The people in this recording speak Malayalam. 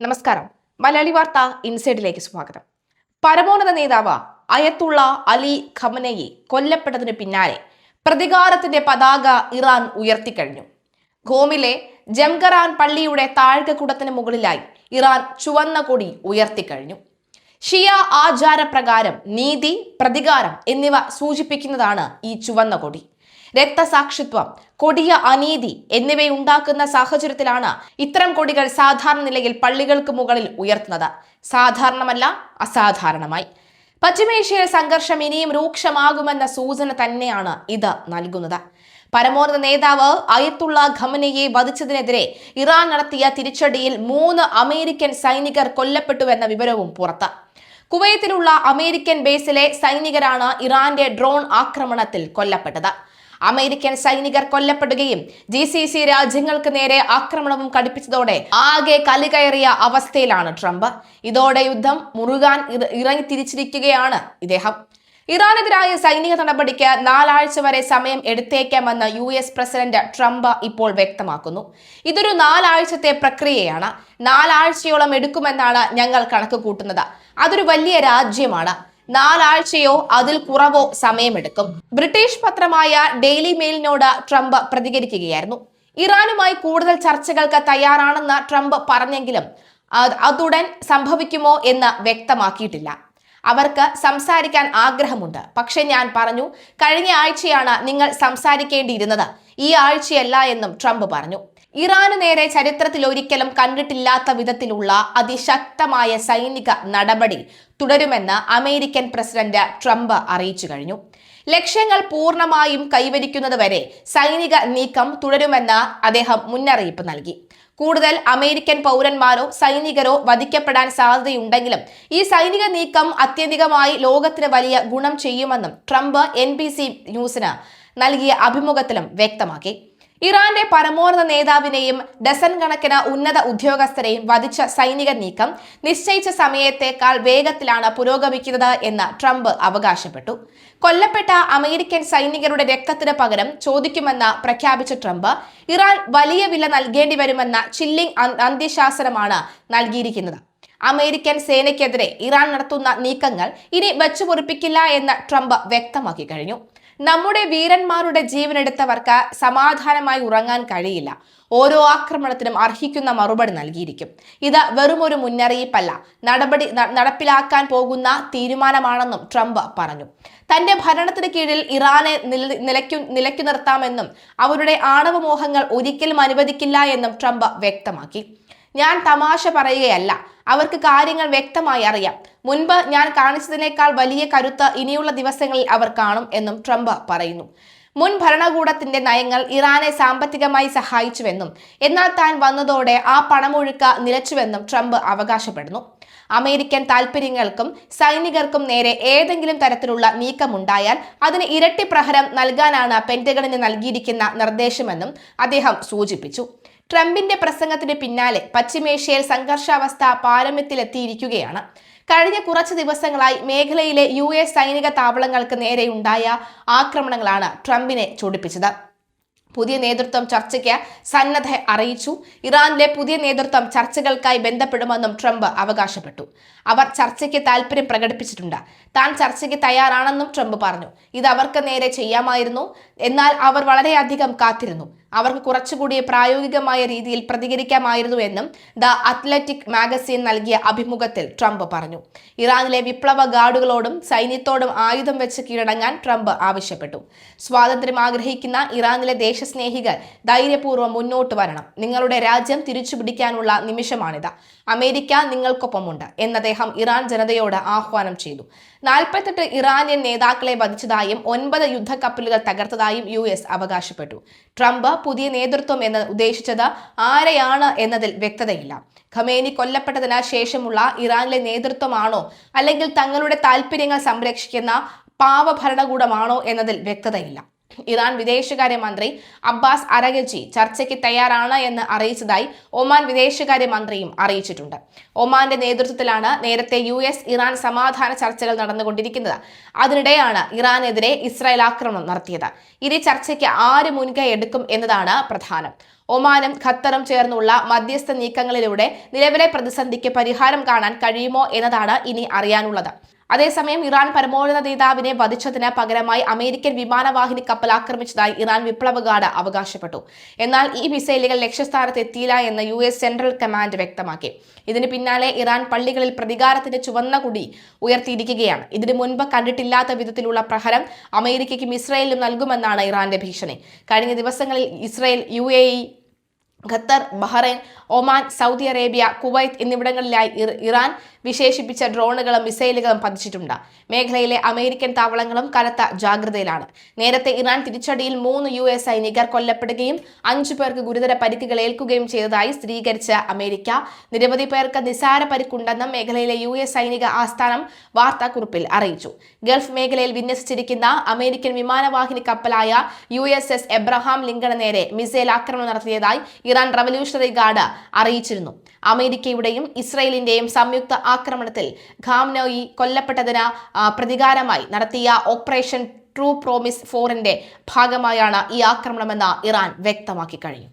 നമസ്കാരം. മലയാളി വാർത്ത ഇൻസൈഡിലേക്ക് സ്വാഗതം. പരമോന്നത നേതാവ് അയത്തുള്ള അലി ഖമനയി കൊല്ലപ്പെട്ടതിന് പിന്നാലെ പ്രതികാരത്തിന്റെ പതാക ഇറാൻ ഉയർത്തിക്കഴിഞ്ഞു. ഖോമിലെ ജംഗറാൻ പള്ളിയുടെ താഴ്കക്കുടത്തിന് മുകളിലായി ഇറാൻ ചുവന്ന കൊടി ഉയർത്തിക്കഴിഞ്ഞു. ഷിയ ആചാരപ്രകാരം നീതി, പ്രതികാരം എന്നിവ സൂചിപ്പിക്കുന്നതാണ് ഈ ചുവന്ന കൊടി. രക്തസാക്ഷിത്വം, കൊടിയ അനീതി എന്നിവയുണ്ടാക്കുന്ന സാഹചര്യത്തിലാണ് ഇത്തരം കൊടികൾ സാധാരണ നിലയിൽ പള്ളികൾക്ക് മുകളിൽ ഉയർത്തുന്നത്. സാധാരണമല്ല, അസാധാരണമായി. പശ്ചിമേഷ്യയിൽ സംഘർഷം ഇനിയും രൂക്ഷമാകുമെന്ന സൂചന തന്നെയാണ് ഇത് നൽകുന്നത്. പരമോന്നത നേതാവ് അയത്തുള്ള ഖമനയെ വധിച്ചതിനെതിരെ ഇറാൻ നടത്തിയ തിരിച്ചടിയിൽ 3 അമേരിക്കൻ സൈനികർ കൊല്ലപ്പെട്ടുവെന്ന വിവരവും പുറത്ത്. കുവൈത്തിലുള്ള അമേരിക്കൻ ബേസിലെ സൈനികരാണ് ഇറാന്റെ ഡ്രോൺ ആക്രമണത്തിൽ കൊല്ലപ്പെട്ടത്. അമേരിക്കൻ സൈനികർ കൊല്ലപ്പെടുകയും GCC രാജ്യങ്ങൾക്ക് നേരെ ആക്രമണവും കടുപ്പിച്ചതോടെ ആകെ കലികയറിയ അവസ്ഥയിലാണ് ട്രംപ്. ഇതോടെ യുദ്ധം മുറുകാൻ ഇറങ്ങി തിരിച്ചിരിക്കുകയാണ് ഇദ്ദേഹം. ഇറാനെതിരായ സൈനിക നടപടിക്ക് 4 ആഴ്ച വരെ സമയം എടുത്തേക്കാമെന്ന് US പ്രസിഡന്റ് ട്രംപ് ഇപ്പോൾ വ്യക്തമാക്കുന്നു. ഇതൊരു 4 ആഴ്ചത്തെ പ്രക്രിയയാണ്. 4 ആഴ്ചയോളം എടുക്കുമെന്നാണ് ഞങ്ങൾ കണക്ക് കൂട്ടുന്നത്. അതൊരു വലിയ രാജ്യമാണ്. 4 ആഴ്ചയോ അതിൽ കുറവോ സമയമെടുക്കും. ബ്രിട്ടീഷ് പത്രമായ ഡെയിലി മെയിലിനോട് ട്രംപ് പ്രതികരിക്കുകയായിരുന്നു. ഇറാനുമായി കൂടുതൽ ചർച്ചകൾക്ക് തയ്യാറാണെന്ന് ട്രംപ് പറഞ്ഞെങ്കിലും അതുടൻ സംഭവിക്കുമോ എന്ന് വ്യക്തമാക്കിയിട്ടില്ല. അവർക്ക് സംസാരിക്കാൻ ആഗ്രഹമുണ്ട്, പക്ഷെ ഞാൻ പറഞ്ഞു, കഴിഞ്ഞ ആഴ്ചയാണ് നിങ്ങൾ സംസാരിക്കേണ്ടിയിരുന്നത്, ഈ ആഴ്ചയല്ല എന്നും ട്രംപ് പറഞ്ഞു. ഇറാനു നേരെ ചരിത്രത്തിൽ ഒരിക്കലും കണ്ടിട്ടില്ലാത്ത വിധത്തിലുള്ള അതിശക്തമായ സൈനിക നടപടി തുടരുമെന്ന് അമേരിക്കൻ പ്രസിഡന്റ് ട്രംപ് അറിയിച്ചു കഴിഞ്ഞു. ലക്ഷ്യങ്ങൾ പൂർണ്ണമായും കൈവരിക്കുന്നതുവരെ സൈനിക നീക്കം തുടരുമെന്ന് അദ്ദേഹം മുന്നറിയിപ്പ് നൽകി. കൂടുതൽ അമേരിക്കൻ പൗരന്മാരോ സൈനികരോ വധിക്കപ്പെടാൻ സാധ്യതയുണ്ടെങ്കിലും ഈ സൈനിക നീക്കം ആത്യന്തികമായി ലോകത്തിന് വലിയ ഗുണം ചെയ്യുമെന്നും ട്രംപ് NBC ന്യൂസിന് നൽകിയ അഭിമുഖത്തിലും വ്യക്തമാക്കി. ഇറാന്റെ പരമോന്നത നേതാവിനെയും ഡസൻ കണക്കിന് ഉന്നത ഉദ്യോഗസ്ഥരെയും വധിച്ച സൈനിക നീക്കം നിശ്ചയിച്ച സമയത്തേക്കാൾ വേഗത്തിലാണ് പുരോഗമിക്കുന്നത് എന്ന് ട്രംപ് അവകാശപ്പെട്ടു. കൊല്ലപ്പെട്ട അമേരിക്കൻ സൈനികരുടെ രക്തത്തിന് പകരം ചോദിക്കുമെന്ന് പ്രഖ്യാപിച്ച ട്രംപ് ഇറാൻ വലിയ വില നൽകേണ്ടി വരുമെന്ന ചില്ലിംഗ് അന്ത്യശാസനമാണ് നൽകിയിരിക്കുന്നത്. അമേരിക്കൻ സേനയ്ക്കെതിരെ ഇറാൻ നടത്തുന്ന നീക്കങ്ങൾ ഇനി വെച്ചുപൊറിപ്പിക്കില്ല എന്ന് ട്രംപ് വ്യക്തമാക്കി കഴിഞ്ഞു. നമ്മുടെ വീരന്മാരുടെ ജീവനെടുത്തവർക്ക് സമാധാനമായി ഉറങ്ങാൻ കഴിയില്ല. ഓരോ ആക്രമണത്തിനും അർഹിക്കുന്ന മറുപടി നൽകിയിരിക്കും. ഇത് വെറുമൊരു മുന്നറിയിപ്പല്ല, നടപ്പിലാക്കാൻ പോകുന്ന തീരുമാനമാണെന്നും ട്രംപ് പറഞ്ഞു. തന്റെ ഭരണത്തിന് കീഴിൽ ഇറാനെ നിലയ്ക്കു നിർത്താമെന്നും അവരുടെ ആണവമോഹങ്ങൾ ഒരിക്കലും അനുവദിക്കില്ല എന്നും ട്രംപ് വ്യക്തമാക്കി. ഞാൻ തമാശ പറയുകയല്ല, അവർക്ക് കാര്യങ്ങൾ വ്യക്തമായി അറിയാം. മുൻപ് ഞാൻ കാണിച്ചതിനേക്കാൾ വലിയ കരുത്ത് ഇനിയുള്ള ദിവസങ്ങളിൽ അവർ കാണും എന്നും ട്രംപ് പറയുന്നു. മുൻ ഭരണകൂടത്തിന്റെ നയങ്ങൾ ഇറാനെ സാമ്പത്തികമായി സഹായിച്ചുവെന്നും എന്നാൽ താൻ വന്നതോടെ ആ പണമൊഴുക്ക് നിലച്ചുവെന്നും ട്രംപ് അവകാശപ്പെടുന്നു. അമേരിക്കൻ താൽപര്യങ്ങൾക്കും സൈനികർക്കും നേരെ ഏതെങ്കിലും തരത്തിലുള്ള നീക്കമുണ്ടായാൽ അതിന് ഇരട്ടി പ്രഹരം നൽകാനാണ് പെന്റഗണിന് നൽകിയിരിക്കുന്ന നിർദ്ദേശമെന്നും അദ്ദേഹം സൂചിപ്പിച്ചു. ട്രംപിന്റെ പ്രസംഗത്തിന് പിന്നാലെ പശ്ചിമേഷ്യയിൽ സംഘർഷാവസ്ഥ പാരമ്യത്തിലെത്തിയിരിക്കുകയാണ്. കഴിഞ്ഞ കുറച്ച് ദിവസങ്ങളായി മേഖലയിലെ US സൈനിക താവളങ്ങൾക്ക് നേരെയുണ്ടായ ആക്രമണങ്ങളാണ് ട്രംപിനെ ചൊടിപ്പിച്ചത്. പുതിയ നേതൃത്വം ചർച്ചയ്ക്ക് സന്നദ്ധ അറിയിച്ചു. ഇറാനിലെ പുതിയ നേതൃത്വം ചർച്ചകൾക്കായി ബന്ധപ്പെടുമെന്നും ട്രംപ് അവകാശപ്പെട്ടു. അവർ ചർച്ചയ്ക്ക് താല്പര്യം പ്രകടിപ്പിച്ചിട്ടുണ്ട്. താൻ ചർച്ചയ്ക്ക് തയ്യാറാണെന്നും ട്രംപ് പറഞ്ഞു. ഇത് അവർക്ക് നേരെ ചെയ്യാമായിരുന്നു, എന്നാൽ അവർ വളരെയധികം കാത്തിരുന്നു. അവർക്ക് കുറച്ചുകൂടി പ്രായോഗികമായ രീതിയിൽ പ്രതികരിക്കാമായിരുന്നു എന്നും ദ അത്ലറ്റിക് മാഗസിൻ നൽകിയ അഭിമുഖത്തിൽ ട്രംപ് പറഞ്ഞു. ഇറാനിലെ വിപ്ലവ ഗാർഡുകളോടും സൈന്യത്തോടും ആയുധം വെച്ച് കീഴടങ്ങാൻ ട്രംപ് ആവശ്യപ്പെട്ടു. സ്വാതന്ത്ര്യം ആഗ്രഹിക്കുന്ന ഇറാനിലെ ദേശസ്നേഹികൾ ധൈര്യപൂർവ്വം മുന്നോട്ട് വരണം. നിങ്ങളുടെ രാജ്യം തിരിച്ചുപിടിക്കാനുള്ള നിമിഷമാണിത്. അമേരിക്ക നിങ്ങൾക്കൊപ്പമുണ്ട് എന്ന് അദ്ദേഹം ഇറാൻ ജനതയോട് ആഹ്വാനം ചെയ്തു. 48 ഇറാനിയൻ നേതാക്കളെ വധിച്ചതായും 9 യുദ്ധക്കപ്പലുകൾ തകർത്തതായും US അവകാശപ്പെട്ടു. ട്രംപ് പുതിയ നേതൃത്വം എന്ന് ഉദ്ദേശിച്ചത് ആരെയാണ് എന്നതിൽ വ്യക്തതയില്ല. ഖമേനി കൊല്ലപ്പെട്ടതിന് ശേഷമുള്ള ഇറാനിലെ നേതൃത്വമാണോ അല്ലെങ്കിൽ തങ്ങളുടെ താൽപര്യങ്ങൾ സംരക്ഷിക്കുന്ന പാവ ഭരണകൂടമാണോ എന്നതിൽ വ്യക്തതയില്ല. ഇറാൻ വിദേശകാര്യമന്ത്രി അബ്ബാസ് അരഗച്ചി ചർച്ചയ്ക്ക് തയ്യാറാണ് എന്ന് അറിയിച്ചതായി ഒമാൻ വിദേശകാര്യമന്ത്രിയും അറിയിച്ചിട്ടുണ്ട്. ഒമാന്റെ നേതൃത്വത്തിലാണ് നേരത്തെ ഇറാൻ സമാധാന ചർച്ചകൾ നടന്നുകൊണ്ടിരിക്കുന്നത്. അതിനിടെയാണ് ഇറാനെതിരെ ഇസ്രായേൽ ആക്രമണം നടത്തിയത്. ഇനി ചർച്ചയ്ക്ക് ആര് മുൻകൈ എടുക്കും എന്നതാണ് പ്രധാനം. ഒമാനും ഖത്തറും ചേർന്നുള്ള മധ്യസ്ഥ നീക്കങ്ങളിലൂടെ നിലവിലെ പ്രതിസന്ധിക്ക് പരിഹാരം കാണാൻ കഴിയുമോ എന്നതാണ് ഇനി അറിയാനുള്ളത്. അതേസമയം ഇറാൻ പരമോന്നത നേതാവിനെ വധിച്ചതിന് പകരമായി അമേരിക്കൻ വിമാനവാഹിനി കപ്പൽ ആക്രമിച്ചതായി ഇറാൻ വിപ്ലവ ഗാർഡ് അവകാശപ്പെട്ടു. എന്നാൽ ഈ മിസൈലുകൾ ലക്ഷ്യസ്ഥാനത്ത് എത്തിയില്ല എന്ന് US സെൻട്രൽ കമാൻഡ് വ്യക്തമാക്കി. ഇതിന് പിന്നാലെ ഇറാൻ പള്ളികളിൽ പ്രതികാരത്തിന്റെ ചുവന്ന കൊടി ഉയർത്തിയിരിക്കുകയാണ്. ഇതിനു മുൻപ് കണ്ടിട്ടില്ലാത്ത വിധത്തിലുള്ള പ്രഹരം അമേരിക്കയ്ക്കും ഇസ്രായേലിനും നൽകുമെന്നാണ് ഇറാന്റെ ഭീഷണി. കഴിഞ്ഞ ദിവസങ്ങളിൽ Israel, UAE, Qatar, Bahrain, Oman, Saudi Arabia, Kuwait എന്നിവിടങ്ങളിലായി ഇറാൻ വിശേഷിപ്പിച്ച ഡ്രോണുകളും മിസൈലുകളും പതിച്ചിട്ടുണ്ട്. മേഖലയിലെ അമേരിക്കൻ താവളങ്ങളും കനത്ത ജാഗ്രതയിലാണ്. നേരത്തെ ഇറാൻ തിരിച്ചടിയിൽ 3 US സൈനികർ കൊല്ലപ്പെടുകയും 5 പേർക്ക് ഗുരുതര പരിക്കുകൾ ഏൽക്കുകയും ചെയ്തതായി സ്ഥിരീകരിച്ച അമേരിക്ക നിരവധി പേർക്ക് നിസാര പരിക്കുണ്ടെന്നും മേഖലയിലെ US സൈനിക ആസ്ഥാനം വാർത്താക്കുറിപ്പിൽ അറിയിച്ചു. ഗൾഫ് മേഖലയിൽ വിന്യസിച്ചിരിക്കുന്ന അമേരിക്കൻ വിമാനവാഹിനി കപ്പലായ USS എബ്രഹാം ലിങ്കണ് നേരെ മിസൈൽ ആക്രമണം നടത്തിയതായി ഇറാൻ റവല്യൂഷണറി ഗാർഡ് അറിയിച്ചിരുന്നു. അമേരിക്കയുടെയും ഇസ്രായേലിന്റെയും സംയുക്ത ആക്രമണത്തിൽ ഖാംനോയി കൊല്ലപ്പെട്ടതിന് പ്രതികാരമായി നടത്തിയ ഓപ്പറേഷൻ ട്രൂ പ്രോമിസ് 4ന്റെ ഭാഗമായാണ് ഈ ആക്രമണമെന്ന് ഇറാൻ വ്യക്തമാക്കി കഴിഞ്ഞു.